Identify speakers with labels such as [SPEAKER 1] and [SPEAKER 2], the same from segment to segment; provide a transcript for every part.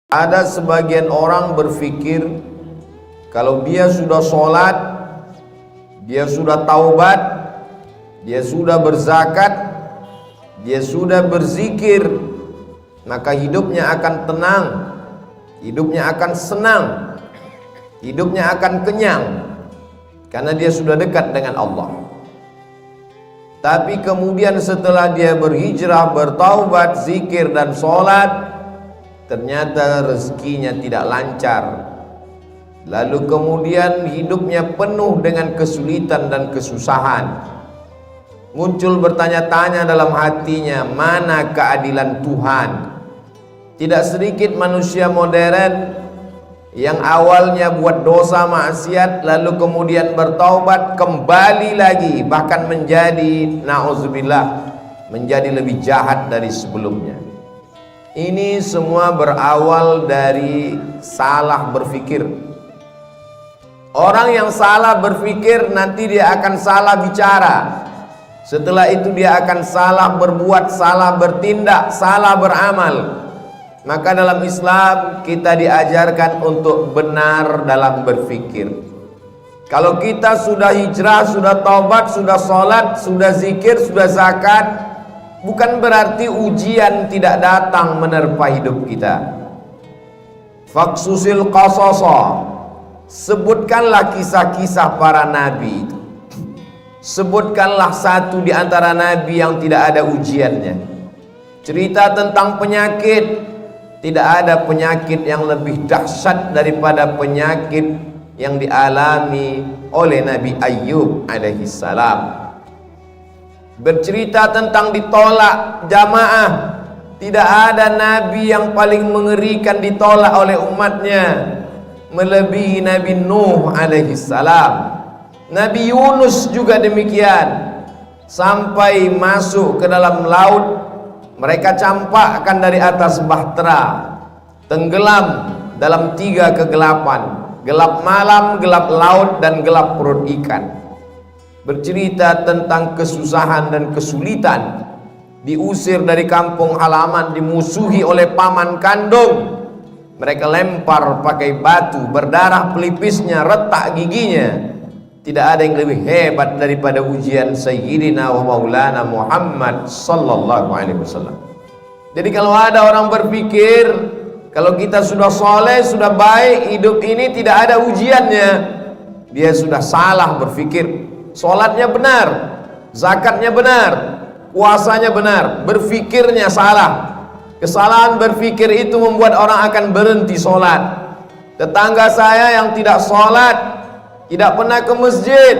[SPEAKER 1] Ada sebagian orang berpikir kalau dia sudah sholat, dia sudah taubat, dia sudah berzakat, dia sudah berzikir, maka hidupnya akan tenang, hidupnya akan senang, hidupnya akan kenyang, karena dia sudah dekat dengan Allah. Tapi kemudian setelah dia berhijrah, bertaubat, zikir dan sholat, ternyata rezekinya tidak lancar. Lalu kemudian hidupnya penuh dengan kesulitan dan kesusahan. Muncul bertanya-tanya dalam hatinya, mana keadilan Tuhan? Tidak sedikit manusia modern yang awalnya buat dosa maksiat, lalu kemudian bertaubat, kembali lagi, bahkan menjadi, na'udzubillah, menjadi lebih jahat dari sebelumnya. Ini semua berawal dari salah berpikir. Orang yang salah berpikir nanti dia akan salah bicara. Setelah itu dia akan salah berbuat, salah bertindak, salah beramal. Maka dalam Islam kita diajarkan untuk benar dalam berpikir. Kalau kita sudah hijrah, sudah taubat, sudah sholat, sudah zikir, sudah zakat, bukan berarti ujian tidak datang menerpa hidup kita. Faksusil qasasa, sebutkanlah kisah-kisah para nabi itu. Sebutkanlah satu di antara nabi yang tidak ada ujiannya. Cerita tentang penyakit, tidak ada penyakit yang lebih dahsyat daripada penyakit yang dialami oleh Nabi Ayyub alaihissalam. Bercerita tentang ditolak jamaah, tidak ada nabi yang paling mengerikan ditolak oleh umatnya melebihi Nabi Nuh alaihissalam. Nabi Yunus juga demikian, sampai masuk ke dalam laut mereka campakkan dari atas bahtera, tenggelam dalam 3 kegelapan, gelap malam, gelap laut, dan gelap perut ikan. Bercerita tentang kesusahan dan kesulitan, diusir dari kampung halaman, dimusuhi oleh paman kandung, mereka lempar pakai batu, berdarah pelipisnya, retak giginya. Tidak ada yang lebih hebat daripada ujian Sayyidina wa Maulana Muhammad sallallahu alaihi wasallam. Jadi kalau ada orang berpikir kalau kita sudah soleh, sudah baik, hidup ini tidak ada ujiannya, dia sudah salah berpikir. Sholatnya benar, zakatnya benar, puasanya benar, berpikirnya salah. Kesalahan berpikir itu membuat orang akan berhenti sholat. Tetangga saya yang tidak sholat, tidak pernah ke masjid,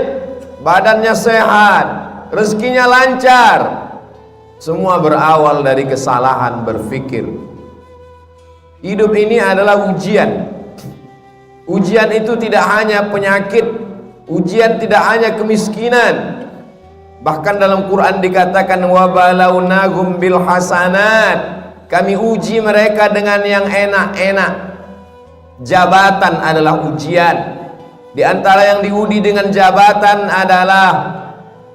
[SPEAKER 1] badannya sehat, rezekinya lancar, semua berawal dari kesalahan berpikir. Hidup ini adalah ujian. Ujian itu tidak hanya penyakit, ujian tidak hanya kemiskinan. Bahkan dalam Quran dikatakan wa balawnahum bil hasanat, kami uji mereka dengan yang enak-enak. Jabatan adalah ujian. Di antara yang diuji dengan jabatan adalah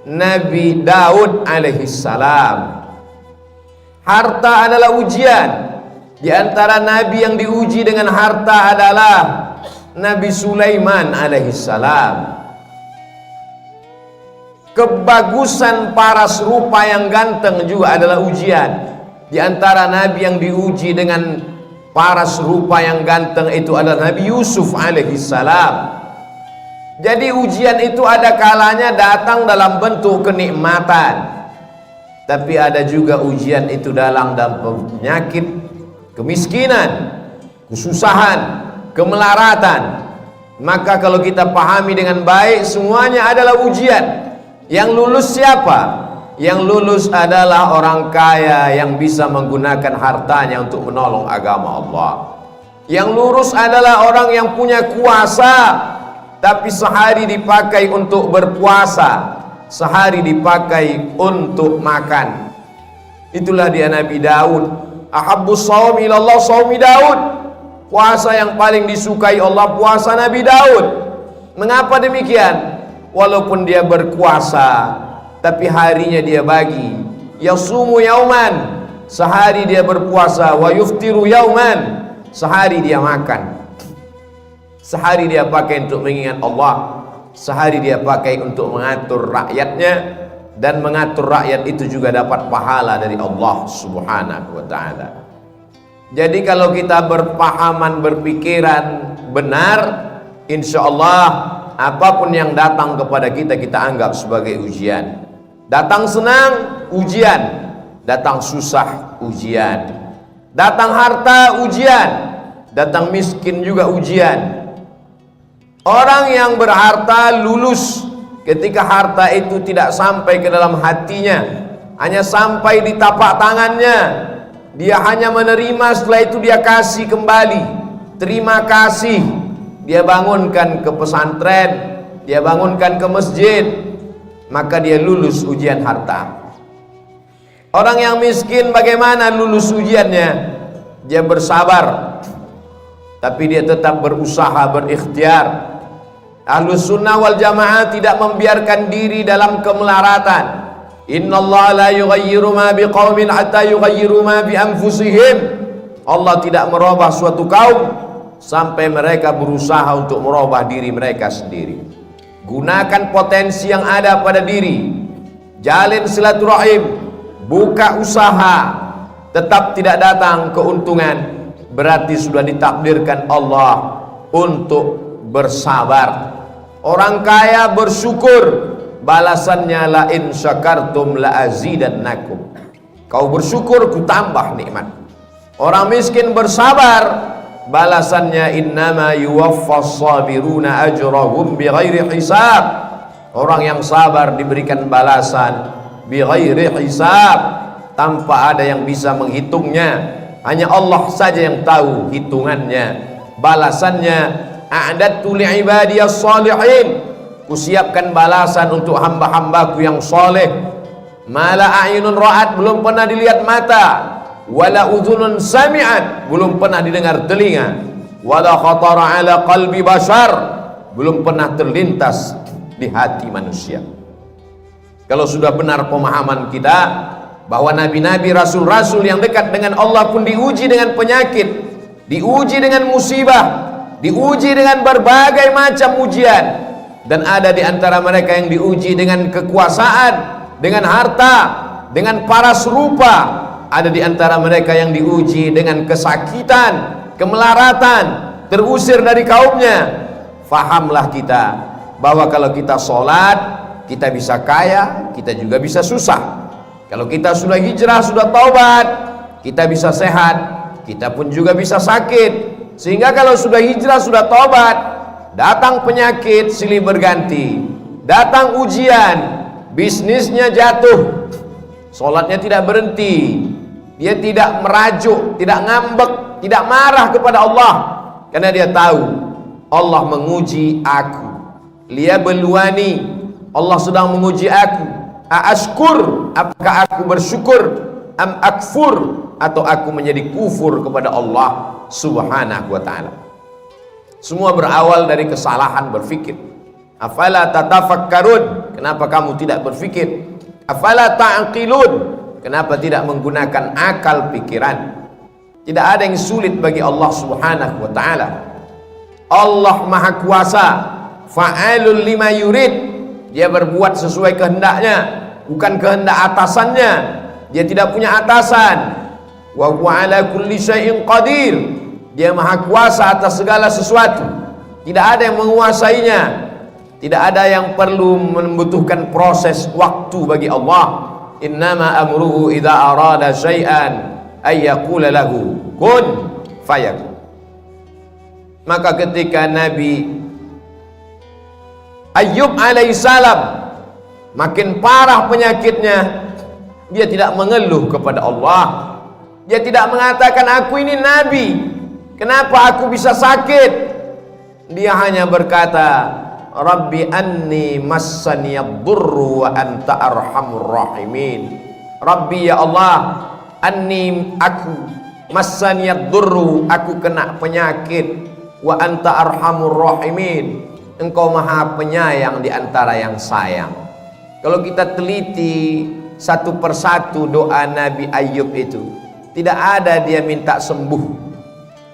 [SPEAKER 1] Nabi Daud alaihissalam. Harta adalah ujian. Di antara nabi yang diuji dengan harta adalah Nabi Sulaiman alaihissalam. Kebagusan paras rupa yang ganteng juga adalah ujian. Di antara nabi yang diuji dengan paras rupa yang ganteng itu adalah Nabi Yusuf alaihissalam. Jadi ujian itu ada kalanya datang dalam bentuk kenikmatan, tapi ada juga ujian itu dalam penyakit, kemiskinan, kesusahan, kemelaratan. Maka kalau kita pahami dengan baik, semuanya adalah ujian. Yang lulus siapa? Yang lulus adalah orang kaya yang bisa menggunakan hartanya untuk menolong agama Allah. Yang lurus adalah orang yang punya kuasa, tapi sehari dipakai untuk berpuasa, sehari dipakai untuk makan. Itulah dia Nabi Daud. Ahabbus shaum ilallah shaumi Daud. Puasa yang paling disukai Allah, puasa Nabi Daud. Mengapa demikian? Walaupun dia berkuasa, tapi harinya dia bagi. Yasumu yauman, sehari dia berpuasa, wa yuftiru yauman, sehari dia makan, sehari dia pakai untuk mengingat Allah, sehari dia pakai untuk mengatur rakyatnya, dan mengatur rakyat itu juga dapat pahala dari Allah Subhanahu wa ta'ala. Jadi kalau kita berpahaman, berpikiran benar, insya Allah apapun yang datang kepada kita, kita anggap sebagai ujian. Datang senang, ujian. Datang susah, ujian. Datang harta, ujian. Datang miskin juga ujian. Orang yang berharta lulus ketika harta itu tidak sampai ke dalam hatinya, hanya sampai di tapak tangannya. Dia hanya menerima, setelah itu dia kasih kembali. Terima kasih. Dia bangunkan ke pesantren, dia bangunkan ke masjid, maka dia lulus ujian harta. Orang yang miskin bagaimana lulus ujiannya? Dia bersabar, tapi dia tetap berusaha, berikhtiar. Ahlus sunnah wal jamaah tidak membiarkan diri dalam kemelaratan. Innallaha la yughayyiru ma biqaumin hatta yughayyiru ma bi anfusihim. Allah tidak merubah suatu kaum sampai mereka berusaha untuk merubah diri mereka sendiri. Gunakan potensi yang ada pada diri, jalin silaturahim, buka usaha. Tetap tidak datang keuntungan, berarti sudah ditakdirkan Allah untuk bersabar. Orang kaya bersyukur, balasannya la in syakartum la azidannakum. Kau bersyukur, ku tambah nikmat. Orang miskin bersabar, balasannya innama yuwaffas sabiruna ajrahum bighairi hisab. Orang yang sabar diberikan balasan bighairi hisab, tanpa ada yang bisa menghitungnya. Hanya Allah saja yang tahu hitungannya. Balasannya a'dadtu li'ibadiyas salihin, kusiapkan balasan untuk hamba-hambaku yang soleh. Mala a'yunun ra'at, belum pernah dilihat mata, wala udhunun sami'at, belum pernah didengar telinga, wala khatara ala qalbi bashar, belum pernah terlintas di hati manusia. Kalau sudah benar pemahaman kita bahwa nabi-nabi, rasul-rasul yang dekat dengan Allah pun diuji dengan penyakit, diuji dengan musibah, diuji dengan berbagai macam ujian, dan ada di antara mereka yang diuji dengan kekuasaan, dengan harta, dengan paras rupa. Ada di antara mereka yang diuji dengan kesakitan, kemelaratan, terusir dari kaumnya. Fahamlah kita bahwa kalau kita sholat, kita bisa kaya, kita juga bisa susah. Kalau kita sudah hijrah, sudah taubat, kita bisa sehat, kita pun juga bisa sakit. Sehingga kalau sudah hijrah, sudah taubat, datang penyakit silih berganti, datang ujian, bisnisnya jatuh, sholatnya tidak berhenti, dia tidak merajuk, tidak ngambek, tidak marah kepada Allah, karena dia tahu Allah menguji aku. Liyabluwani, Allah sedang menguji aku. Aashkur, apakah aku bersyukur? Am akfur, atau aku menjadi kufur kepada Allah Subhanahu wa ta'ala. Semua berawal dari kesalahan berfikir. Afala tatafakkarun, kenapa kamu tidak berfikir? Afala ta'qilun, kenapa tidak menggunakan akal pikiran? Tidak ada yang sulit bagi Allah Subhanahu wa ta'ala. Allah Maha Kuasa, fa'alul lima yurid. Dia berbuat sesuai kehendaknya, bukan kehendak atasannya. Dia tidak punya atasan. Wa huwa ala kulli syai'in qadir. Dia Maha Kuasa atas segala sesuatu. Tidak ada yang menguasainya. Tidak ada yang perlu membutuhkan proses waktu bagi Allah. Innama amruhu idza arada syai'an ay yaqula lahu kun fayakun. Maka ketika Nabi Ayyub alaihissalam makin parah penyakitnya, dia tidak mengeluh kepada Allah. Dia tidak mengatakan aku ini nabi, kenapa aku bisa sakit? Dia hanya berkata, Rabbi anni massaniyad-durru wa anta arhamur rahimin. Rabbi, ya Allah, anni, aku, massaniyad-durru, aku kena penyakit, wa anta arhamur rahimin, engkau maha penyayang di antara yang sayang. Kalau kita teliti satu persatu doa Nabi Ayyub itu, tidak ada dia minta sembuh,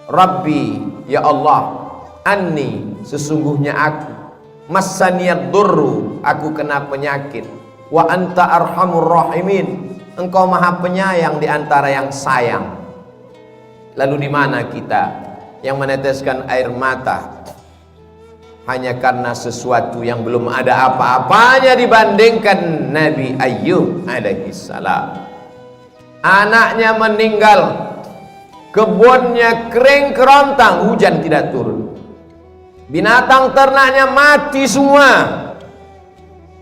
[SPEAKER 1] Rabbi, ya Allah, anni, sesungguhnya aku, massaniyad durru, aku kena penyakit, wa anta arhamur rahimin, engkau maha penyayang di antara yang sayang. Lalu di mana kita yang meneteskan air mata hanya karena sesuatu yang belum ada apa-apanya dibandingkan Nabi Ayyub alaihissalam? Anaknya meninggal, kebunnya kering kerontang, hujan tidak turun, binatang ternaknya mati semua,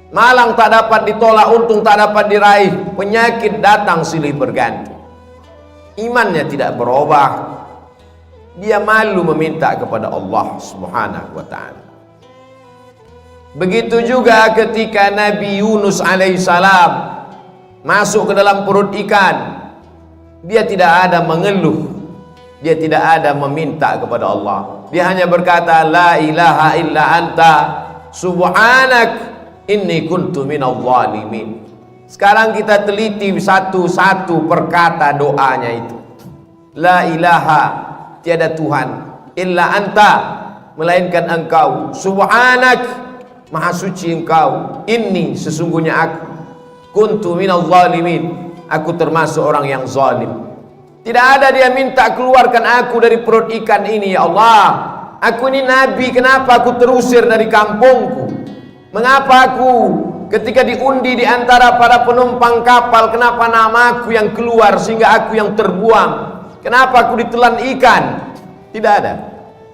[SPEAKER 1] malang tak dapat ditolak, untung tak dapat diraih, penyakit datang silih berganti. Imannya tidak berubah, dia malu meminta kepada Allah Subhanahu wa ta'ala. Begitu juga ketika Nabi Yunus alaihissalam masuk ke dalam perut ikan, dia tidak ada mengeluh, dia tidak ada meminta kepada Allah, dia hanya berkata la ilaha illa anta subhanak inni kuntu minadh dhalimin. Sekarang kita teliti satu-satu perkata doanya itu. La ilaha, tiada Tuhan, illa anta, melainkan engkau, subhanak, maha suci engkau, inni, sesungguhnya aku, kuntu minadh dhalimin, aku termasuk orang yang zalim. Tidak ada dia minta keluarkan aku dari perut ikan ini, ya Allah, aku ini nabi, kenapa aku terusir dari kampungku? Mengapa aku ketika diundi di antara para penumpang kapal, kenapa namaku yang keluar sehingga aku yang terbuang? Kenapa aku ditelan ikan? Tidak ada.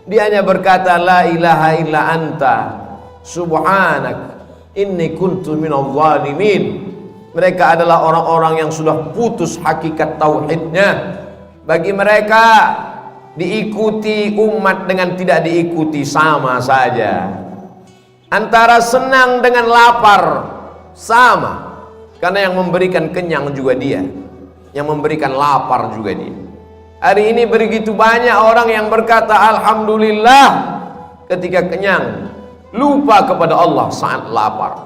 [SPEAKER 1] Dia hanya berkata la ilaha illa anta subhanak inni kuntu minadh dhalimin. Mereka adalah orang-orang yang sudah putus hakikat tauhidnya. Bagi mereka diikuti umat dengan tidak diikuti sama saja. Antara senang dengan lapar sama, karena yang memberikan kenyang juga dia, yang memberikan lapar juga dia. Hari ini begitu banyak orang yang berkata alhamdulillah ketika kenyang, lupa kepada Allah saat lapar.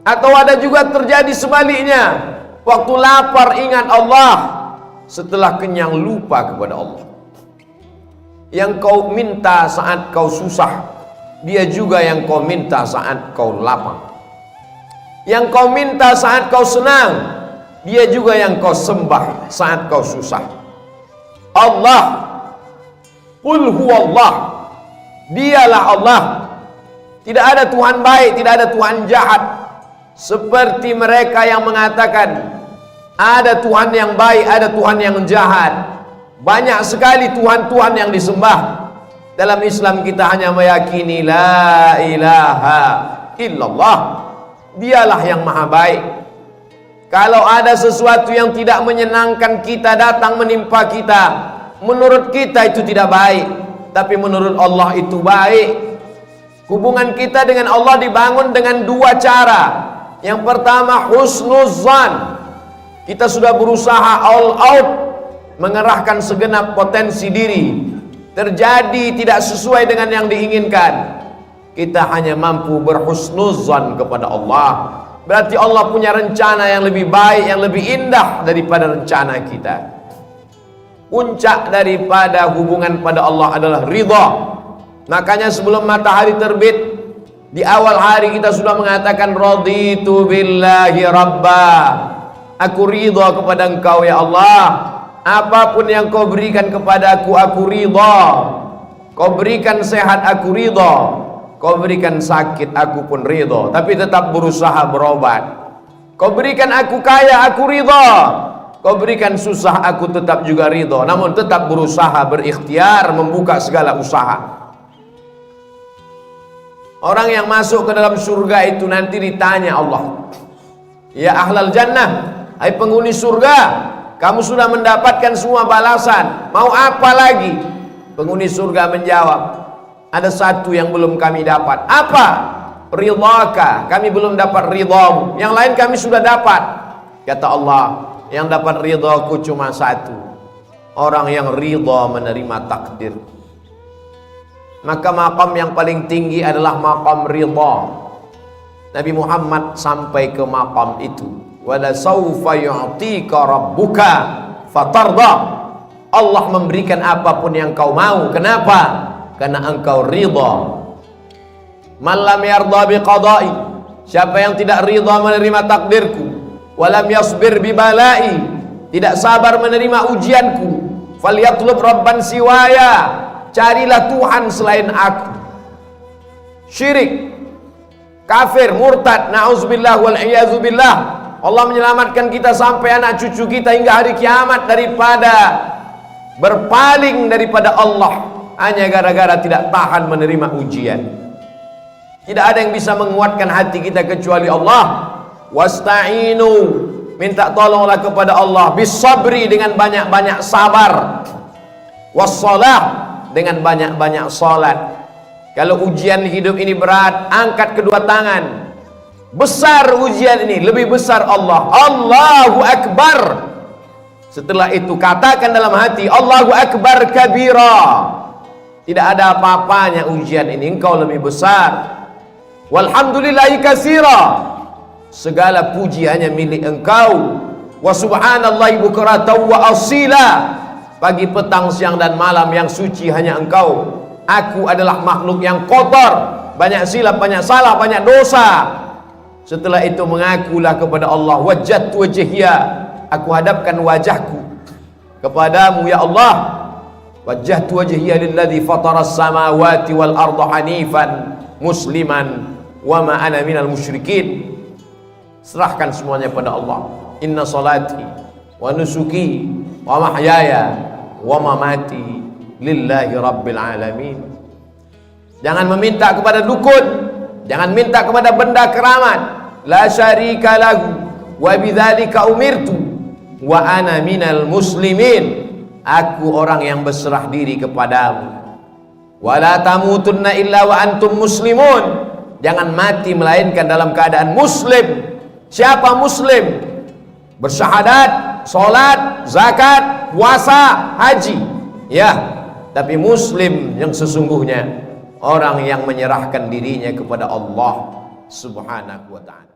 [SPEAKER 1] Atau ada juga terjadi sebaliknya, waktu lapar ingat Allah, setelah kenyang lupa kepada Allah. Yang kau minta saat kau susah, dia juga yang kau minta saat kau lapar. Yang kau minta saat kau senang, dia juga yang kau sembah saat kau susah. Allah, qul huwallah, dialah Allah. Tidak ada Tuhan baik, tidak ada Tuhan jahat. Seperti mereka yang mengatakan ada Tuhan yang baik, ada Tuhan yang jahat. Banyak sekali Tuhan-Tuhan yang disembah. Dalam Islam kita hanya meyakini la ilaha illallah, dialah yang maha baik. Kalau ada sesuatu yang tidak menyenangkan kita datang menimpa kita, menurut kita itu tidak baik, tapi menurut Allah itu baik. Hubungan kita dengan Allah dibangun dengan dua cara. Yang pertama husnuzan, kita sudah berusaha all out, mengerahkan segenap potensi diri, terjadi tidak sesuai dengan yang diinginkan, kita hanya mampu berhusnuzan kepada Allah. Berarti Allah punya rencana yang lebih baik, yang lebih indah daripada rencana kita. Puncak daripada hubungan pada Allah adalah ridha. Makanya sebelum matahari terbit, di awal hari kita sudah mengatakan raditu billahi rabba, aku ridha kepada engkau ya Allah. Apapun yang kau berikan kepada aku ridha. Kau berikan sehat, aku ridha. Kau berikan sakit, aku pun ridha, tapi tetap berusaha berobat. Kau berikan aku kaya, aku ridha. Kau berikan susah, aku tetap juga ridha, namun tetap berusaha, berikhtiar, membuka segala usaha. Orang yang masuk ke dalam surga itu nanti ditanya Allah, ya ahlal jannah, hai penghuni surga, kamu sudah mendapatkan semua balasan, mau apa lagi? Penghuni surga menjawab, ada satu yang belum kami dapat. Apa? Ridhaka, kami belum dapat ridhamu. Yang lain kami sudah dapat. Kata Allah, yang dapat ridhaku cuma satu, orang yang ridha menerima takdir. Maka maqam yang paling tinggi adalah maqam ridha. Nabi Muhammad sampai ke maqam itu. Wala saufa yu'tika rabbuka fatarda. Allah memberikan apapun yang kau mau. Kenapa? Karena engkau ridha. Man lam yarda biqada'i, siapa yang tidak ridha menerima takdirku, walam yasbir bibalai, tidak sabar menerima ujianku, falyatlub rabban siwaya, carilah Tuhan selain aku. Syirik, kafir, murtad, na'udzubillah wal iyadzu billah. Allah menyelamatkan kita sampai anak cucu kita hingga hari kiamat daripada berpaling daripada Allah hanya gara-gara tidak tahan menerima ujian. Tidak ada yang bisa menguatkan hati kita kecuali Allah. Wasta'inu, minta tolonglah kepada Allah, bisabri, dengan banyak-banyak sabar, wassalah, dengan banyak-banyak salat. Kalau ujian hidup ini berat, angkat kedua tangan. Besar ujian ini, lebih besar Allah. Allahu Akbar. Setelah itu katakan dalam hati, Allahu Akbar kabira. Tidak ada apa-apanya ujian ini, engkau lebih besar. Walhamdulillahi katsira, segala puji hanya milik engkau. Wa subhanallahi bukratan wa asila, pagi petang siang dan malam yang suci hanya engkau. Aku adalah makhluk yang kotor, banyak silap, banyak salah, banyak dosa. Setelah itu mengakulah kepada Allah, wajjahtu wajhiya, aku hadapkan wajahku kepadamu ya Allah. Wajjahtu wajhiya lilladzi fataras samawati wal arda hanifan musliman wa ma ana minal musyrikin. Serahkan semuanya pada Allah. Inna salati wa nusuki wa mahyaya wa mamati lillahi rabbil alamin. Jangan meminta kepada dukun, jangan minta kepada benda keramat. La syarika lahu wa bidzalika umirtu wa ana minal muslimin. Aku orang yang berserah diri kepadamu. Wala tamutunna illa wa antum muslimun. Jangan mati melainkan dalam keadaan muslim. Siapa muslim? Bersyahadat, salat, zakat, puasa, haji. Ya, tapi muslim yang sesungguhnya orang yang menyerahkan dirinya kepada Allah Subhanahu wa ta'ala.